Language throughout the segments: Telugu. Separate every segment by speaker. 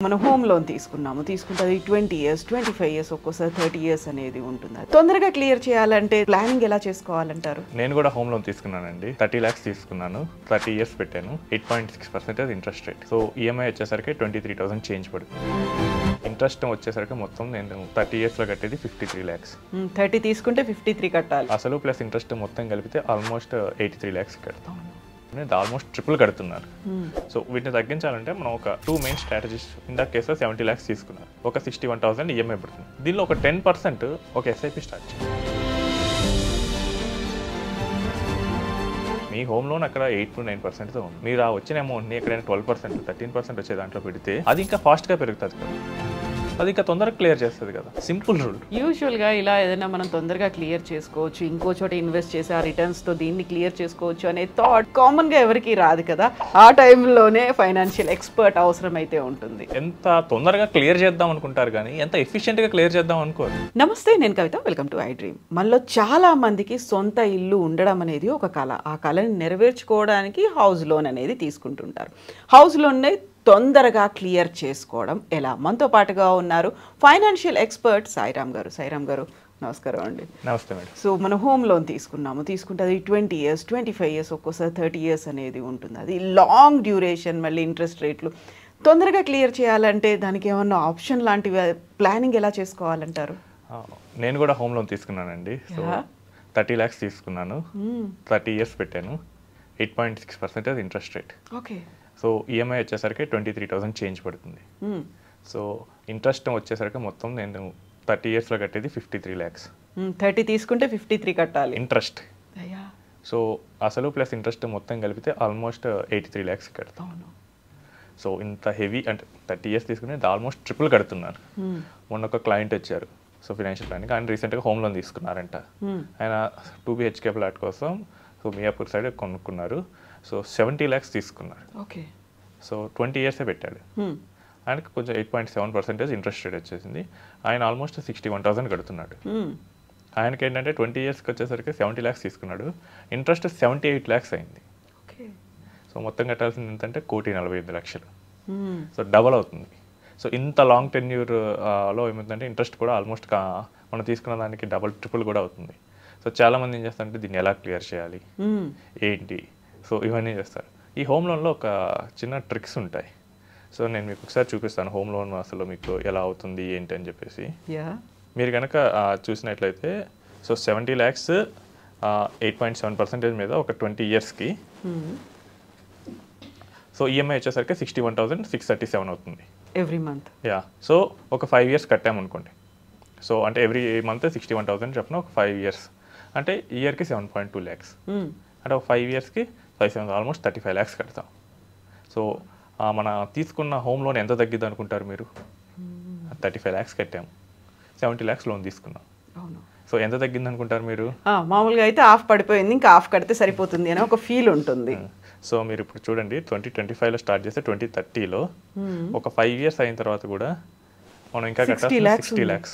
Speaker 1: మనం హోమ్ లోన్ తీసుకుంటే అది 20 ఇయర్స్ 25 ఇయర్స్ ఒక్కోసారి 30 ఇయర్స్ అనేది ఉంటుంది. తొందరగా క్లియర్ చేయాలంటే ప్లానింగ్ ఎలా చేసుకోవాలంటారు?
Speaker 2: నేను కూడా హోమ్ లోన్ తీసుకున్నానండి. 30 lakhs తీసుకున్నాను. 30 years పెట్టాను. 8.6% ఇంట్రెస్ట్ రేట్. సో ఈఎంఐ వచ్చేసరికి 23,000 చేంజ్ పడుతుంది. ఇంట్రెస్ట్ వచ్చేసరికి మొత్తం నేను 30 years లో కట్టేది 53 lakhs.
Speaker 1: 30 తీసుకుంటే 53 కట్టాలి.
Speaker 2: అసలు ప్లస్ ఇంట్రెస్ట్ మొత్తం కలిపితే ఆల్మోస్ట్ 83 lakhs కడతాం. నేను ఆల్మోస్ట్ ట్రిపుల్ కడుతున్నారు. సో వీటిని తగ్గించాలంటే మనం ఒక 2 మెయిన్ స్ట్రాటజీస్. ఇందా కేసులో 70 lakhs తీసుకున్నారు. ఒక 61,000 ఈఎంఐ పడుతుంది. దీనిలో ఒక 10% ఒక ఎస్ఐపి స్టార్ట్ చేయాలి. మీ హోమ్ లోన్ అక్కడ 8 to 9%తో ఉంది. మీరు ఆ వచ్చిన అమౌంట్ని ఎక్కడైనా 12% 13% వచ్చే దాంట్లో పెడితే అది ఇంకా ఫాస్ట్గా పెరుగుతుంది కదా, అది ఇంకా తొందరగా క్లియర్ చేస్తుంది కదా. Simple rule.
Speaker 1: యూజువల్గా ఇలా ఏదైనా మనం తొందరగా క్లియర్ చేసుకోవచ్చు, ఇంకో చోట ఇన్వెస్ట్ చేసి ఆ రిటర్న్స్తో దీన్ని క్లియర్ చేసుకోవచ్చు అనే థాట్ కామన్గా ఎవరికి రాదు కదా. ఆ టైంలోనే ఫైనాన్షియల్ ఎక్స్పర్ట్ అవసరం అయితే ఉంటుంది.
Speaker 2: ఎంత తొందరగా క్లియర్ చేద్దాం అనుకుంటారు కానీ ఎంత ఎఫిషియెంట్గా క్లియర్ చేద్దాం అనుకోరు.
Speaker 1: నమస్తే, నేను Kavitha. Welcome to I dream. మనలో చాలా మందికి సొంత ఇల్లు ఉండడం అనేది ఒక కళ. ఆ కళని నెరవేర్చుకోవడానికి హౌస్ లోన్ అనేది తీసుకుంటుంటారు. హౌస్ లోన్నే తొందరగా క్లియర్ చేసుకోవడం ఎలా? మనతో పాటుగా ఉన్నారు ఫైనాన్షియల్ ఎక్స్పర్ట్ సాయిరామ్ గారు. సాయిరామ్ గారు, నమస్కారం అండి.
Speaker 2: నమస్తే మేడం.
Speaker 1: సో మనం హోమ్ లోన్ తీసుకుంటే అది 20 ఇయర్స్ 25 ఇయర్స్ ఒక్కోసారి 30 ఇయర్స్ అనేది ఉంటుంది. అది లాంగ్ డ్యూరేషన్, మళ్ళీ ఇంట్రెస్ట్ రేట్లు. తొందరగా క్లియర్ చేయాలంటే దానికి ఏమన్నా ఆప్షన్ లాంటివి, ప్లానింగ్ ఎలా చేసుకోవాలంటారు?
Speaker 2: నేను కూడా హోమ్ లోన్ తీసుకున్నానండి. సో 30 lakhs తీసుకున్నాను. 30 years పెట్టాను. 8.6% interest rate.
Speaker 1: Okay.
Speaker 2: So EMI వచ్చేసరికి 23,000 చేంజ్ పడుతుంది. సో ఇంట్రెస్ట్ వచ్చేసరికి మొత్తం నేను 30 years లో కట్టేది 53 lakhs.
Speaker 1: 30 తీసుకుంటే 53 కట్టాలి
Speaker 2: ఇంట్రెస్ట్. సో అసలు ప్లస్ ఇంట్రెస్ట్ మొత్తం కలిపితే ఆల్మోస్ట్ 83 lakhs కడతాం. సో ఇంత హెవీ అంటే 30 years తీసుకుని ఆల్మోస్ట్ ట్రిపుల్ కడుతున్నారు. మొన్న ఒక క్లయింట్ వచ్చారు, సో ఫైనాన్షియల్ ప్లానింగ్. ఆయన రీసెంట్గా హోమ్ లోన్ తీసుకున్నారంట. ఆయన 2 BHK ఫ్లాట్ కోసం సో మియాపూర్ సైడ్ కొనుక్కున్నారు. సో 70 lakhs తీసుకున్నారు.
Speaker 1: ఓకే.
Speaker 2: సో 20 years పెట్టాడు. ఆయనకి కొంచెం 8.7% ఇంట్రెస్ట్ రేట్ వచ్చేసింది. ఆయన ఆల్మోస్ట్ 61,000 కడుతున్నాడు. ఆయనకి ఏంటంటే 20 yearsకి వచ్చేసరికి 70 lakhs తీసుకున్నాడు. ఇంట్రెస్ట్ 78 lakhs అయింది. సో మొత్తం కట్టాల్సింది ఎంతంటే 1,45,00,000. సో డబల్ అవుతుంది. సో ఇంత లాంగ్ టెన్యూర్లో ఏమవుతుందంటే ఇంట్రెస్ట్ కూడా ఆల్మోస్ట్ మనం తీసుకున్న దానికి డబల్ ట్రిపుల్ కూడా అవుతుంది. సో చాలామంది ఏం చేస్తారంటే దీన్ని ఎలా క్లియర్ చేయాలి ఏంటి, సో ఇవన్నీ చేస్తారు. ఈ హోమ్ లోన్లో ఒక చిన్న ట్రిక్స్ ఉంటాయి. సో నేను మీకు ఒకసారి చూపిస్తాను హోమ్ లోన్ అసలు మీకు ఎలా అవుతుంది ఏంటి అని చెప్పేసి. మీరు కనుక చూసినట్లయితే సో 70 lakhs 8.7% మీద ఒక 20 yearsకి సో ఈఎంఐ వచ్చేసరికి 61,637 అవుతుంది ఎవ్రీ మంత్. సో ఒక 5 years కట్టామనుకోండి. సో అంటే ఎవ్రీ మంత్ 61,000 చెప్పిన ఒక 5 years అంటే ఇయర్కి 7.2 lakhs. అంటే ఒక 5 yearsకి 5 ఆల్మోస్ట్ 35 lakhs కడతాం. సో మన తీసుకున్న హోమ్ లోన్ ఎంత తగ్గిద్ది అనుకుంటారు మీరు? 35 lakhs కట్టాము, 70 lakhs లోన్ తీసుకున్నాం. సో ఎంత తగ్గింది అనుకుంటారు మీరు?
Speaker 1: మామూలుగా అయితే హాఫ్ పడిపోయింది, ఇంకా హాఫ్ కడితే సరిపోతుంది అని ఒక ఫీల్ ఉంటుంది.
Speaker 2: సో మీరు ఇప్పుడు చూడండి 2025లో స్టార్ట్ చేస్తే 2030లో ఒక 5 years అయిన తర్వాత కూడా మనం ఇంకా కట్టాలి 60 lakhs.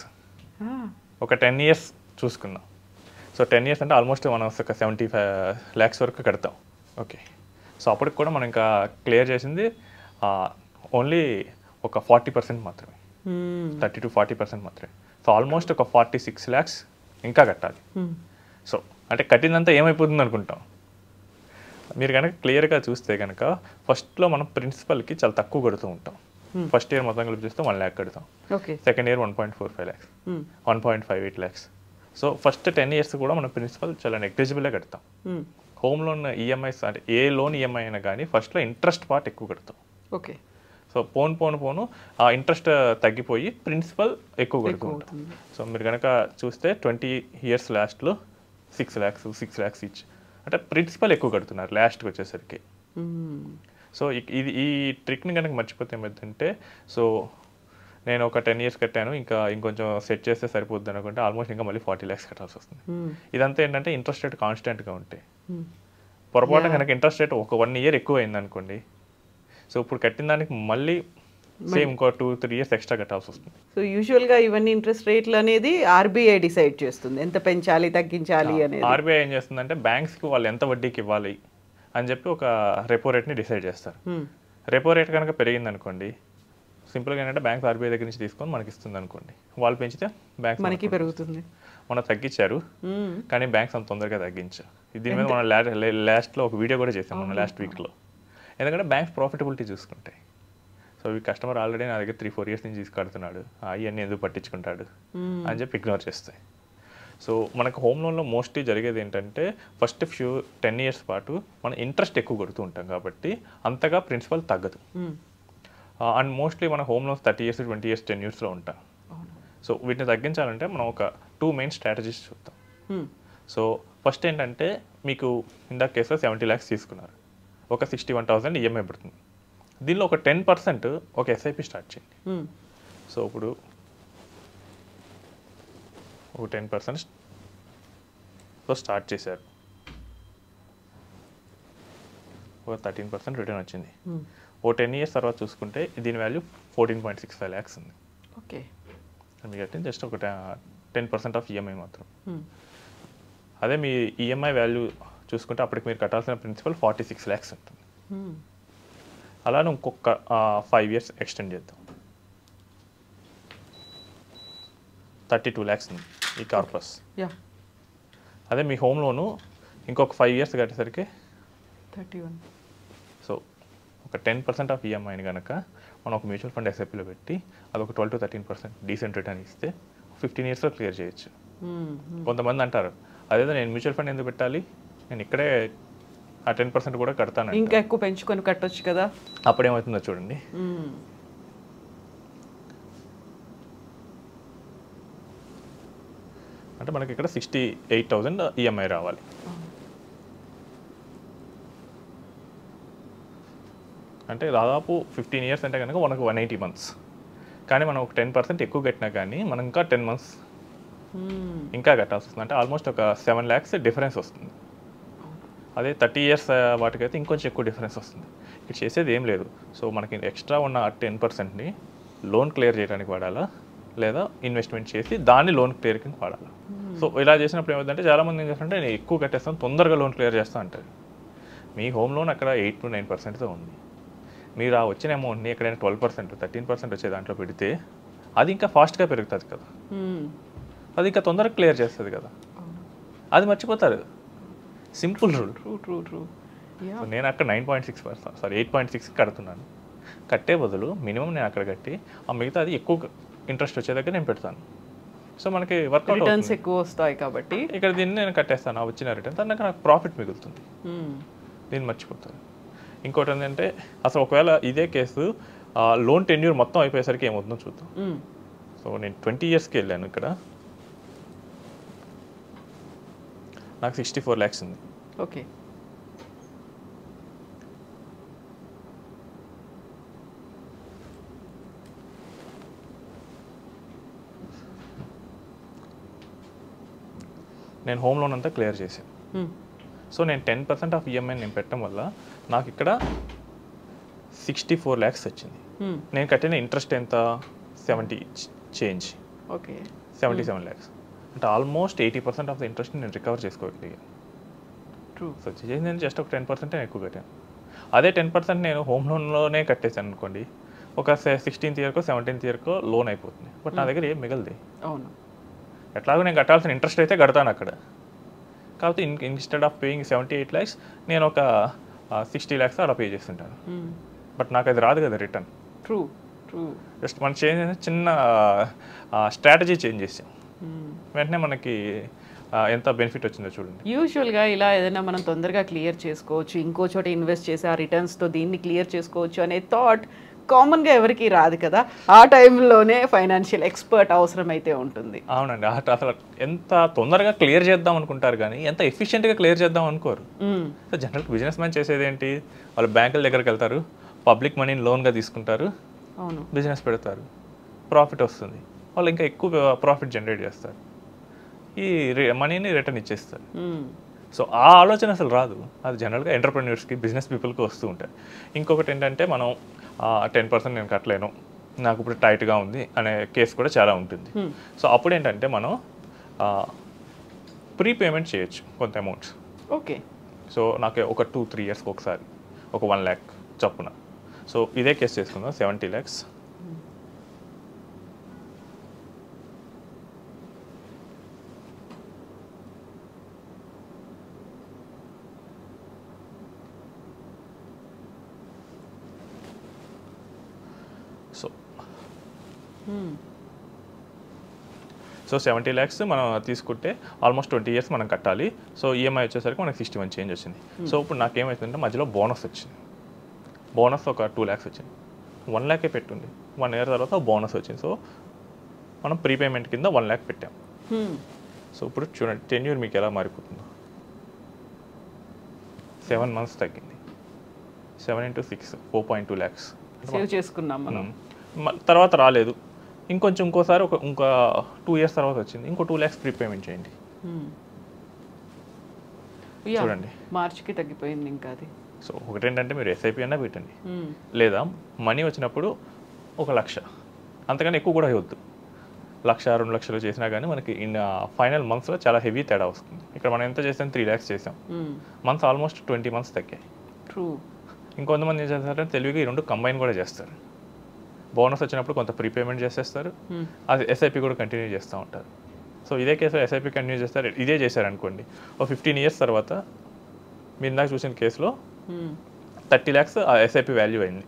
Speaker 2: ఒక 10 years చూసుకుందాం. సో 10 years అంటే ఆల్మోస్ట్ మనం ఒక 75 lakhs వరకు కడతాం. ఓకే. సో అప్పటికి కూడా మనం ఇంకా క్లియర్ చేసింది ఓన్లీ ఒక 40% మాత్రమే, 30 to 40% మాత్రమే. సో ఆల్మోస్ట్ ఒక 46 lakhs ఇంకా కట్టాలి. సో అంటే కట్టిందంతా ఏమైపోతుంది అనుకుంటాం. మీరు కనుక క్లియర్గా చూస్తే కనుక ఫస్ట్లో మనం ప్రిన్సిపల్కి చాలా తక్కువ కడుతూ ఉంటాం. ఫస్ట్ ఇయర్ మొత్తం కలిపి చూస్తే 1 lakh కడతాం. Second year 1.45 lakhs, 1.58 lakhs. So first 10 years కూడా మనం ప్రిన్సిపల్ చాలా నెగ్లిజిబుల్గా కడతాం. హోమ్ లోన్ ఈఎంఐస్ అంటే ఏ లోన్ ఈఎంఐ అయినా కానీ ఫస్ట్లో ఇంట్రెస్ట్ పార్ట్ ఎక్కువ కడతాం.
Speaker 1: ఓకే.
Speaker 2: సో పోను ఆ ఇంట్రెస్ట్ తగ్గిపోయి ప్రిన్సిపల్ ఎక్కువ కడుతూ ఉంటాం. సో మీరు కనుక చూస్తే 20 years లాస్ట్లో 6 lakhs ఈచ్ అంటే ప్రిన్సిపల్ ఎక్కువ కడుతున్నారు లాస్ట్కి వచ్చేసరికి. సో ఈ ట్రిక్ని కనుక మర్చిపోతే ఏమైందంటే, సో నేను ఒక 10 years కట్టాను, ఇంకా ఇంకొంచెం సెట్ చేస్తే సరిపోద్ది అనుకుంటే ఆల్మోస్ట్ ఇంకా మళ్ళీ 40 lakhs కట్టాల్సి వస్తుంది. ఇదంతా ఏంటంటే ఇంట్రెస్ట్ రేట్ కాన్స్టెంట్గా ఉంటాయి. పొరపాటున కనుక ఇంట్రెస్ట్ రేట్ ఒక 1 year ఎక్కువ అయింది అనుకోండి, సో ఇప్పుడు కట్టిన దానికి మళ్ళీ సేమ్ ఇంకో 2-3 years ఎక్స్ట్రా కట్టాల్సి వస్తుంది.
Speaker 1: సో యూజువల్గా ఇవన్నీ ఇంట్రెస్ట్ రేట్లు అనేది ఆర్బీఐ డిసైడ్ చేస్తుంది, ఎంత పెంచాలి తగ్గించాలి అనేది.
Speaker 2: ఆర్బీఐ ఏం చేస్తుందంటే బ్యాంక్స్కి వాళ్ళు ఎంత వడ్డీకి ఇవ్వాలి అని చెప్పి ఒక రెపో రేట్ని డిసైడ్ చేస్తారు. రెపో రేట్ కనుక పెరిగింది అనుకోండి సింపుల్గా ఏంటంటే బ్యాంక్స్ ఆర్బీఐ దగ్గర నుంచి తీసుకొని మనకి ఇస్తుంది అనుకోండి, వాళ్ళు పెంచితే బ్యాంక్స్
Speaker 1: మనకి పెరుగుతుంది.
Speaker 2: మనం తగ్గించారు కానీ బ్యాంక్స్ అంత తొందరగా తగ్గించారు. దీని మీద మనం లాస్ట్లో ఒక వీడియో కూడా చేసాం మనం లాస్ట్ వీక్లో. ఎందుకంటే బ్యాంక్స్ ప్రాఫిటబిలిటీ చూసుకుంటాయి. సో ఈ కస్టమర్ ఆల్రెడీ నా దగ్గర 3-4 years నుంచి తీసుకడుతున్నాడు, అవన్నీ ఎందుకు పట్టించుకుంటాడు అని చెప్పి ఇగ్నోర్ చేస్తాయి. సో మనకు హోమ్ లోన్లో మోస్ట్లీ జరిగేది ఏంటంటే ఫస్ట్ 10 years పాటు మనం ఇంట్రెస్ట్ ఎక్కువ కొడుతూ ఉంటాం కాబట్టి అంతగా ప్రిన్సిపల్ తగ్గదు. అండ్ మోస్ట్లీ మన హోమ్ లోన్స్ 30 years, 20 years, 10 yearsలో ఉంటాం. సో వీటిని తగ్గించాలంటే మనం ఒక 2 main strategies చూద్దాం. సో ఫస్ట్ ఏంటంటే మీకు ఇందాక కేసులో 70 lakhs తీసుకున్నారు, ఒక 61,000 ఈఎంఐ పడుతుంది. దీనిలో ఒక 10% ఒక ఎస్ఐపి స్టార్ట్ చేయండి. సో ఇప్పుడు ఒక 10%తో స్టార్ట్ చేశారు, ఒక 13% రిటర్న్ వచ్చింది. ఓ 10 years తర్వాత చూసుకుంటే దీని వాల్యూ 14.65 lakhs ఉంది.
Speaker 1: ఓకే,
Speaker 2: మీకు కట్టింది జస్ట్ ఒక 10% ఆఫ్ ఈఎంఐ మాత్రం. అదే మీ ఈఎంఐ వాల్యూ చూసుకుంటే అప్పటికి మీరు కట్టాల్సిన ప్రిన్సిపల్ 46 lakhs ఉంటుంది. అలానే ఇంకొక 5 years ఎక్స్టెండ్ చేద్దాం, 32 lakhs ఉంది ఈ కార్ ప్లస్. అదే మీ హోమ్ లోను ఇంకొక 5 years కట్టేసరికి
Speaker 1: 31.
Speaker 2: సో ఒక 10% ఆఫ్ ఈఎంఐని కనుక మనం ఒక మ్యూచువల్ ఫండ్ ఎస్ఐపిలో పెట్టి అదొక 12-13% డీసెంట్ రిటర్న్ ఇస్తే 15 yearsలో క్లియర్ చేయొచ్చు. కొంతమంది అంటారు అదేదో నేను మ్యూచువల్ ఫండ్ ఎందుకు పెట్టాలి, నేను ఇక్కడే ఆ 10% కూడా కడతాను,
Speaker 1: ఇంకా ఎక్కువ పెంచుకొని కట్టొచ్చు కదా.
Speaker 2: అప్పుడేమవుతుందో చూడండి. అంటే మనకి ఇక్కడ 68,000 ఈఎంఐ రావాలి. అంటే దాదాపు 15 years అంటే కనుక మనకు 180 months. కానీ మనం ఒక 10% ఎక్కువ కట్టినా కానీ మనం ఇంకా 10 months ఇంకా కట్టాల్సి వస్తుంది. అంటే ఆల్మోస్ట్ ఒక 7 lakhs డిఫరెన్స్ వస్తుంది. అదే 30 years వాటికైతే ఇంకొంచెం ఎక్కువ డిఫరెన్స్ వస్తుంది. ఇక్కడ చేసేది ఏం లేదు. సో మనకి ఎక్స్ట్రా ఉన్న 10%ని లోన్ క్లియర్ చేయడానికి వాడాలా, లేదా ఇన్వెస్ట్మెంట్ చేసి దాన్ని లోన్ క్లియర్కి వాడాలా. సో ఇలా చేసినప్పుడు ఏమవుతుందంటే చాలామంది ఏం చేస్తారంటే నేను ఎక్కువ కట్టేస్తాను, తొందరగా లోన్ క్లియర్ చేస్తా అంటారు. మీ హోమ్ లోన్ అక్కడ 8-9%తో ఉంది. మీరు ఆ వచ్చిన అమౌంట్ని ఎక్కడైనా 12%, 13% వచ్చే దాంట్లో పెడితే అది ఇంకా ఫాస్ట్గా పెరుగుతుంది కదా, అది ఇంకా తొందరగా క్లియర్ చేస్తుంది కదా. అది మర్చిపోతారు. Simple rule.
Speaker 1: ట్రూ.
Speaker 2: నేను అక్కడ 8.6 కడుతున్నాను. కట్టే బదులు మినిమం నేను అక్కడ కట్టి ఆ మిగతా అది ఎక్కువ ఇంట్రెస్ట్ వచ్చే దగ్గర నేను పెడతాను. సో మనకి వర్కౌట్
Speaker 1: రిటర్న్స్ ఎక్కువ వస్తాయి కాబట్టి
Speaker 2: ఇక్కడ దీన్ని నేను కట్టేస్తాను, ఆ వచ్చిన రిటర్న్ నాకు ప్రాఫిట్ మిగులుతుంది. దీన్ని మర్చిపోతాను. ఇంకోటి ఏంటంటే అసలు ఒకవేళ ఇదే కేసు లోన్ టెన్యూర్ మొత్తం అయిపోయేసరికి ఏమవుతుందో చూద్దాం. సో నేను 20 yearsకి వెళ్ళాను, ఇక్కడ నాకు 64 lakhs ఉంది.
Speaker 1: ఓకే,
Speaker 2: నేను హోమ్ లోన్ అంతా క్లియర్ చేశాను. సో నేను 10% ఆఫ్ ఈఎంఐ నేను పెట్టడం వల్ల నాకు ఇక్కడ 64 lakhs వచ్చింది. నేను కట్టిన ఇంట్రెస్ట్ ఎంత, 70 చేంజ్.
Speaker 1: Okay,
Speaker 2: 77 lakhs. అంటే ఆల్మోస్ట్ 80% ఆఫ్ ద ఇంట్రెస్ట్ నేను రికవర్ చేసుకోగలిగాను.
Speaker 1: ట్రూ.
Speaker 2: సో నేను జస్ట్ ఒక 10% నేను ఎక్కువ కట్టాను. అదే 10% నేను హోమ్ లోన్లోనే కట్టేశాను అనుకోండి, ఒక 16th yearకో 17th yearకో లోన్ అయిపోతుంది. బట్ నా దగ్గర ఏం మిగలది.
Speaker 1: అవును,
Speaker 2: ఎట్లాగో నేను కట్టాల్సిన ఇంట్రెస్ట్ అయితే కడతాను అక్కడ. కాబట్టి ఇన్స్టెడ్ ఆఫ్ పేయింగ్ 78 lakhs నేను ఒక 60 lakhs అలా పే చేస్తుంటాను. బట్ నాకు అది రాదు కదా రిటర్న్.
Speaker 1: ట్రూ.
Speaker 2: జస్ట్ మనం చిన్న స్ట్రాటజీ చేంజ్ చేసాం, వెంటనే మనకి ఎంత బెనిఫిట్ వచ్చిందో చూడండి.
Speaker 1: యూజువల్గా ఇలా ఏదైనా మనం తొందరగా క్లియర్ చేసుకోవచ్చు, ఇంకో చోట ఇన్వెస్ట్ చేసి ఆ రిటర్న్స్తో దీన్ని క్లియర్ చేసుకోవచ్చు అనే థాట్ కామన్గా ఎవరికి రాదు కదా. ఆ టైంలోనే ఫైనాన్షియల్ ఎక్స్పర్ట్ అవసరం అయితే ఉంటుంది.
Speaker 2: అవునండి, అసలు ఎంత తొందరగా క్లియర్ చేద్దాం అనుకుంటారు కానీ ఎంత ఎఫిషియెంట్గా క్లియర్ చేద్దాం అనుకోరు. సో జనరల్ బిజినెస్ మ్యాన్ చేసేది ఏంటి, వాళ్ళు బ్యాంకుల దగ్గరికి వెళ్తారు, పబ్లిక్ మనీని లోన్గా తీసుకుంటారు,
Speaker 1: అవును,
Speaker 2: బిజినెస్ పెడతారు, ప్రాఫిట్ వస్తుంది, వాళ్ళు ఇంకా ఎక్కువ ప్రాఫిట్ జనరేట్ చేస్తారు, ఈ మనీని రిటర్న్ ఇచ్చేస్తారు. సో ఆ ఆలోచన అసలు రాదు. అది జనరల్గా ఎంటర్ప్రెన్యూర్స్కి, బిజినెస్ పీపుల్కి వస్తూ ఉంటాయి. ఇంకొకటి ఏంటంటే మనం 10% నేను కట్టలేను, నాకు ఇప్పుడు టైట్గా ఉంది అనే కేసు కూడా చాలా ఉంటుంది. సో అప్పుడు ఏంటంటే మనం ప్రీపేమెంట్ చేయొచ్చు కొంత అమౌంట్స్.
Speaker 1: ఓకే,
Speaker 2: సో నాకు ఒక 2-3 yearsకి ఒకసారి ఒక 1 lakh చొప్పున. సో ఇదే కేసు చేసుకుందాం, 70 lakhs. సో సో 70 lakhs మనం తీసుకుంటే ఆల్మోస్ట్ 20 years మనం కట్టాలి. సో ఈఎంఐ వచ్చేసరికి మనకి 61 చేంజ్ వచ్చింది. సో ఇప్పుడు నాకేమవుతుందంటే మధ్యలో బోనస్ వచ్చింది. బోనస్ ఒక 2 lakhs వచ్చింది. 1 lakh పెట్టుంది. 1 year తర్వాత బోనస్ వచ్చింది. సో మనం ప్రీపేమెంట్ కింద 1 lakh పెట్టాం. సో ఇప్పుడు చూడండి టెన్యూర్ మీకు ఎలా మారిపోతుందో 7 months తగ్గింది. 7 into 6 4.2 lakhs
Speaker 1: సేవ్ చేసుకున్నాం మనం.
Speaker 2: తర్వాత రాలేదు, ఇంకోసారి ఇంకా 2 years తర్వాత వచ్చింది. ఇంకో 2 lakhs ప్రీపేమెంట్ చేయండి. చూడండి
Speaker 1: మార్చికి తగ్గిపోయింది ఇంకా అది.
Speaker 2: సో ఒకటి ఏంటంటే మీరు ఎస్ఐపి అన్నా పెట్టండి, లేదా మనీ వచ్చినప్పుడు 1,00,000, అంతకన్నా ఎక్కువ కూడా ఇవ్వద్దు. 1,00,000 2 లక్షలు చేసినా కానీ మనకి ఫైనల్ మంత్స్లో చాలా హెవీ తేడా వస్తుంది. ఇక్కడ మనం ఎంత చేసాం 3 lakhs చేసాం, మంత్స్ ఆల్మోస్ట్ 20 months తగ్గాయి.
Speaker 1: ట్రూ.
Speaker 2: ఇంకొంతమంది ఏం చేస్తారంటే తెలివిగా ఈ రెండు కంబైన్ కూడా చేస్తారు. బోనస్ వచ్చినప్పుడు కొంత ప్రీపేమెంట్ చేసేస్తారు, అది ఎస్ఐపి కూడా కంటిన్యూ చేస్తూ ఉంటారు. సో ఇదే కేసులో ఎస్ఐపి కంటిన్యూ చేస్తారు, ఇదే చేశారనుకోండి ఒక 15 years తర్వాత మీరు ఇందాక చూసిన కేసులో 30 lakhs ఆ ఎస్ఐపి వాల్యూ అయింది.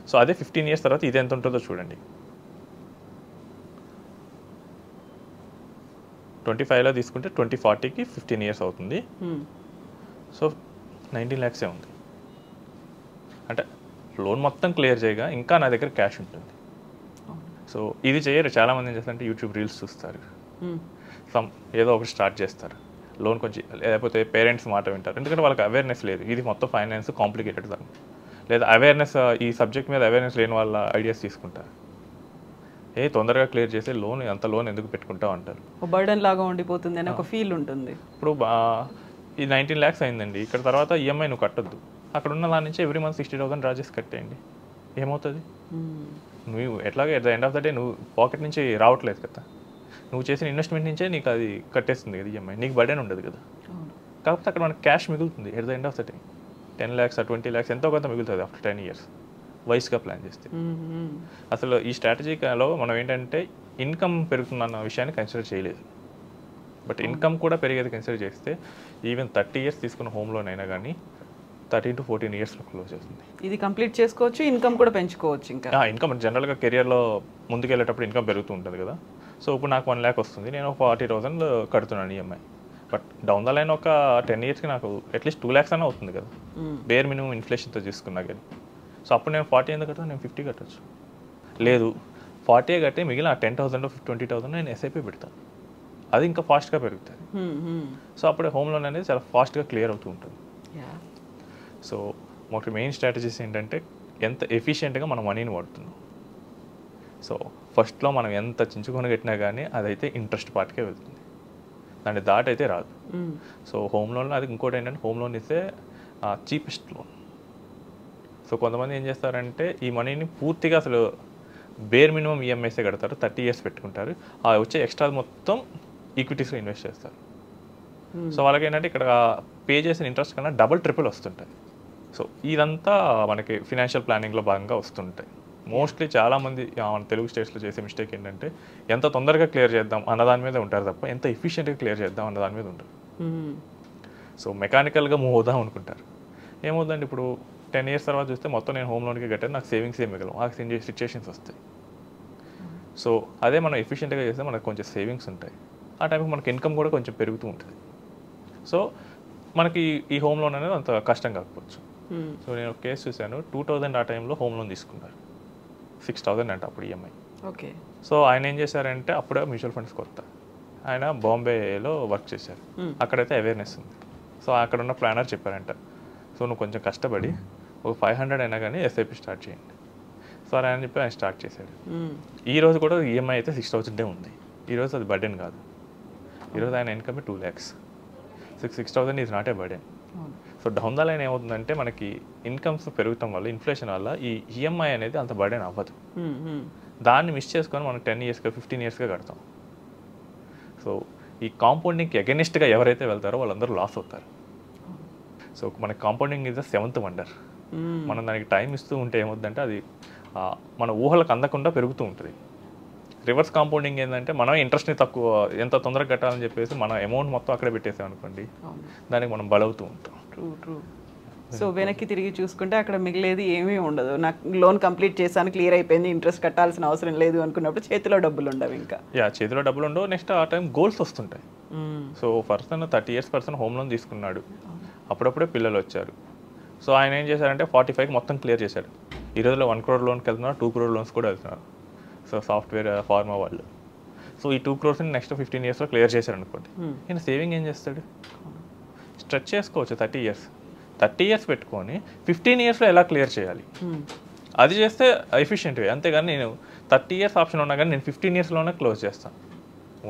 Speaker 2: సో అదే 15 years తర్వాత ఇది ఎంత ఉంటుందో చూడండి. 25లో తీసుకుంటే 2040కి 15 years అవుతుంది. సో 19 lakhs ఉంది. అంటే లోన్ మొత్తం క్లియర్ చేయగా ఇంకా నా దగ్గర క్యాష్ ఉంటుంది. సో ఇది చేయరు చాలామంది ఏం చేస్తారంటే యూట్యూబ్ రీల్స్ చూస్తారు, ఏదో ఒకటి స్టార్ట్ చేస్తారు, లోన్ కొంచెం లేకపోతే పేరెంట్స్ మాట వింటారు, ఎందుకంటే వాళ్ళకి అవేర్నెస్ లేదు. ఇది మొత్తం ఫైనాన్స్ కాంప్లికేటెడ్ దాన్ని, లేదా అవేర్నెస్ ఈ సబ్జెక్ట్ మీద అవేర్నెస్ లేని వాళ్ళ ఐడియాస్ తీసుకుంటారు. తొందరగా క్లియర్ చేసే లోన్ అంత లోన్ ఎందుకు పెట్టుకుంటావు అంటారు.
Speaker 1: బర్డెన్ లాగా ఉండిపోతుంది అని ఒక ఫీల్ ఉంటుంది.
Speaker 2: ఇప్పుడు ఈ 19 lakhs అయిందండి, ఇక్కడ తర్వాత ఈఎంఐ నువ్వు కట్టొద్దు, అక్కడ ఉన్న దాని నుంచి ఎవ్రీ మంత్ 60,000 డ్రా చేసి కట్టేయండి. ఏమవుతుంది? నువ్వు ఎట్లాగే at the end of the day నువ్వు పాకెట్ నుంచి రావట్లేదు కదా, నువ్వు చేసిన ఇన్వెస్ట్మెంట్ నుంచే నీకు అది కట్టేస్తుంది కదా ఈఎంఐ, నీకు బర్డెన్ ఉండదు కదా. కాకపోతే అక్కడ మనకు క్యాష్ మిగులుతుంది at the end of the day. 10 lakhs 20 lakhs ఎంతో కొంత మిగులుతుంది ఆఫ్టర్ 10 years వైస్గా ప్లాన్ చేస్తే. అసలు ఈ స్ట్రాటజీలో మనం ఏంటంటే ఇన్కమ్ పెరుగుతుందన్న విషయాన్ని కన్సిడర్ చేయలేదు, బట్ ఇన్కమ్ కూడా పెరిగేది కన్సిడర్ చేస్తే ఈవెన్ 30 years తీసుకున్న హోమ్ లోన్ అయినా కానీ 13 to 14 yearsలో క్లోజ్ అవుతుంది.
Speaker 1: ఇది కంప్లీట్ చేసుకోవచ్చు, ఇన్కమ్ కూడా పెంచుకోవచ్చు. ఇంకా
Speaker 2: ఇన్కమ్ జనరల్గా కెరియర్లో ముందుకెళ్ళేటప్పుడు ఇన్కమ్ పెరుగుతూ ఉంటుంది కదా. సో ఇప్పుడు నాకు 1 lakh వస్తుంది, నేను 40,000 కడుతున్నాను EMI. But down the line ఒక 10 yearsకి నాకు అట్లీస్ట్ 2 lakhs అన్న అవుతుంది కదా, బేర్ మినిమం ఇన్ఫ్లేషన్తో తీసుకున్నా కానీ. సో అప్పుడు నేను 40 ఎందుకు కడతాను, నేను 50 కట్టచ్చు. లేదు 40 కట్టి మిగిలిన 10,000 20,000 నేను ఎస్ఐపి పెడతాను, అది ఇంకా ఫాస్ట్గా పెరుగుతుంది. సో అప్పుడు హోమ్ లోన్ అనేది చాలా ఫాస్ట్గా క్లియర్ అవుతూ ఉంటుంది. సో మాకు మెయిన్ స్ట్రాటజీస్ ఏంటంటే ఎంత ఎఫిషియెంట్గా మనం మనీని వాడుతున్నాం. సో ఫస్ట్లో మనం ఎంత చించుకొని కట్టినా కానీ అదైతే ఇంట్రెస్ట్ పార్ట్కే వెళ్తుంది, దాన్ని దాటైతే రాదు. సో హోమ్ లోన్లో అది ఇంకోటి ఏంటంటే హోమ్ లోన్ ఇస్తే చీపెస్ట్ లోన్. సో కొంతమంది ఏం చేస్తారంటే ఈ మనీని పూర్తిగా అసలు బేర్ మినిమం ఈఎంఐసే కడతారు, 30 years పెట్టుకుంటారు, ఆ వచ్చే ఎక్స్ట్రా మొత్తం ఈక్విటీస్లో ఇన్వెస్ట్ చేస్తారు. సో వాళ్ళకి ఏంటంటే ఇక్కడ పే చేసిన ఇంట్రెస్ట్ కన్నా డబుల్ ట్రిపుల్ వస్తుంటాయి. సో ఇదంతా మనకి ఫినాన్షియల్ ప్లానింగ్లో భాగంగా వస్తుంటాయి. మోస్ట్లీ చాలామంది మన తెలుగు స్టేట్స్లో చేసే మిస్టేక్ ఏంటంటే ఎంత తొందరగా క్లియర్ చేద్దాం అన్నదాని మీద ఉంటారు తప్ప ఎంత ఎఫిషియెంట్గా క్లియర్ చేద్దాం అన్నదాని మీద ఉంటారు. సో మెకానికల్గా మూవ్ అవుదాం అనుకుంటారు. ఏమవుతుందండి ఇప్పుడు 10 years తర్వాత చూస్తే మొత్తం నేను హోమ్ లోన్కి కట్టాను, నాకు సేవింగ్స్ ఏం మిగలవు, ఆ సిచ్యుయేషన్స్ వస్తాయి. సో అదే మనం ఎఫిషియెంట్గా చేస్తే మనకు కొంచెం సేవింగ్స్ ఉంటాయి, ఆ టైంకి మనకి ఇన్కమ్ కూడా కొంచెం పెరుగుతూ ఉంటుంది. సో మనకి ఈ హోమ్ లోన్ అనేది అంత కష్టం కాకపోవచ్చు. సో నేను ఒక కేసు చూశాను, 2000 ఆ టైంలో హోమ్ లోన్ తీసుకున్నారు, 6,000 అంట అప్పుడు ఈఎంఐ.
Speaker 1: ఓకే.
Speaker 2: సో ఆయన ఏం చేశారంటే అప్పుడే మ్యూచువల్ ఫండ్స్ కొత్త, ఆయన బాంబేలో వర్క్ చేశారు, అక్కడైతే అవేర్నెస్ ఉంది. సో అక్కడ ఉన్న ప్లానర్ చెప్పారంట, సో నువ్వు కొంచెం కష్టపడి ఒక 500 అయినా కానీ ఎస్ఐపి స్టార్ట్ చేయండి. సో ఆయన చెప్పి ఆయన స్టార్ట్ చేశాడు. ఈరోజు కూడా ఈఎంఐ అయితే 6,000 ఉంది, ఈరోజు అది బర్డెన్ కాదు. ఈరోజు ఆయన income 2 lakhs, 6,000 is not a burden. So down the line ఏమవుతుందంటే మనకి ఇన్కమ్స్ పెరుగుతాం వల్ల ఇన్ఫ్లేషన్ వల్ల ఈ ఈఎంఐ అనేది అంత బర్డెన్ అవ్వదు. దాన్ని మిస్ చేసుకొని మనం 10 yearsగా 15 yearsగా కడతాం. సో ఈ కాంపౌండింగ్కి అగెనిస్ట్గా ఎవరైతే వెళ్తారో వాళ్ళందరూ లాస్ అవుతారు. సో మనకి compounding is the 7th wonder. మనం దానికి టైం ఇస్తూ ఉంటే ఏమవుతుందంటే అది మన ఊహలకు అందకుండా పెరుగుతూ ఉంటుంది. రివర్స్ కాంపౌండింగ్ ఏంటంటే మనం ఇంట్రెస్ట్ని తక్కువ ఎంత తొందరగా కట్టాలని చెప్పేసి మన అమౌంట్ మొత్తం అక్కడే పెట్టేసాం అనుకోండి, దానికి మనం బలవుతూ ఉంటాం.
Speaker 1: సో వెనక్కి తిరిగి చూసుకుంటే అక్కడ మిగిలేది ఏమీ ఉండదు. నాకు లోన్ కంప్లీట్ చేశాను, క్లియర్ అయిపోయింది, ఇంట్రెస్ట్ కట్టాల్సిన అవసరం లేదు అనుకున్నప్పుడు చేతిలో డబ్బులు ఉండవు ఇంకా.
Speaker 2: చేతిలో డబ్బులు ఉండవు. నెక్స్ట్ ఆ టైం గోల్స్ వస్తుంటాయి. So person 30 years person home loan తీసుకున్నాడు, అప్పుడప్పుడే పిల్లలు వచ్చారు. సో ఆయన ఏం చేశారంటే 45 మొత్తం క్లియర్ చేశాడు. ఈ రోజులో 1 crore లోన్కి వెళ్తున్నారు, 2 crore లోన్స్ కూడా వెళ్తున్నారు. సో సాఫ్ట్వేర్ ఫార్మా వాళ్ళు. సో ఈ 2 crores నెక్స్ట్ 15 yearsలో క్లియర్ చేశారు అనుకోండి, ఈయన సేవింగ్ ఏం చేస్తాడు? స్ట్రెచ్ చేసుకోవచ్చు 30 years పెట్టుకొని 15 yearsలో ఎలా క్లియర్ చేయాలి అది చేస్తే ఎఫిషియెంట్ వే. అంతేగాని నేను 30 years ఆప్షన్ ఉన్నా కానీ నేను 15 yearsలోనే క్లోజ్ చేస్తాను.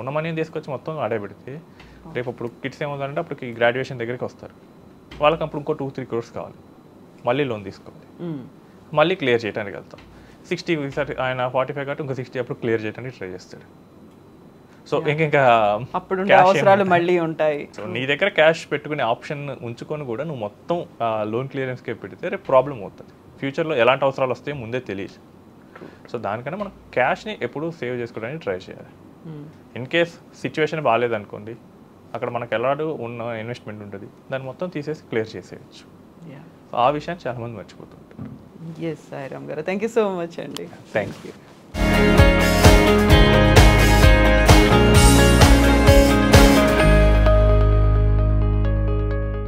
Speaker 2: ఉన్న మనీని తీసుకొచ్చి మొత్తం ఆడే పెడితే రేపు అప్పుడు కిడ్స్ ఏమవుతారంటే అప్పటికి గ్రాడ్యుయేషన్ దగ్గరికి వస్తారు, వాళ్ళకి అప్పుడు ఇంకో 2-3 crores కావాలి, మళ్ళీ లోన్ తీసుకోవాలి, మళ్ళీ క్లియర్ చేయడానికి వెళ్తాం. 60 ఆయన 45 కాబట్టి ఇంకో 60 అప్పుడు క్లియర్ చేయడానికి ట్రై చేస్తాడు. సో ఇంకా
Speaker 1: అప్పుడు అవసరాలు మళ్ళీ ఉంటాయి.
Speaker 2: సో నీ దగ్గర క్యాష్ పెట్టుకునే ఆప్షన్ ఉంచుకొని కూడా నువ్వు మొత్తం లోన్ క్లియరెన్స్కే పెడితే రేపు ప్రాబ్లం అవుతుంది. ఫ్యూచర్లో ఎలాంటి అవసరాలు వస్తాయో ముందే తెలియదు. సో దానికన్నా మనం క్యాష్ని ఎప్పుడూ సేవ్ చేసుకోవడానికి ట్రై చేయాలి. ఇన్ కేస్ సిచ్యువేషన్ బాగాలేదనుకోండి, అక్కడ మనకు ఎలాంటి ఉన్న ఇన్వెస్ట్మెంట్ ఉంటుంది, దాన్ని మొత్తం తీసేసి క్లియర్ చేసేయచ్చు. ఆ విషయాన్ని చాలామంది మర్చిపోతుంటారు.
Speaker 1: ఎస్ సాయిరామ్ గారు, థ్యాంక్ యూ సో మచ్ అండి.
Speaker 2: Thank you.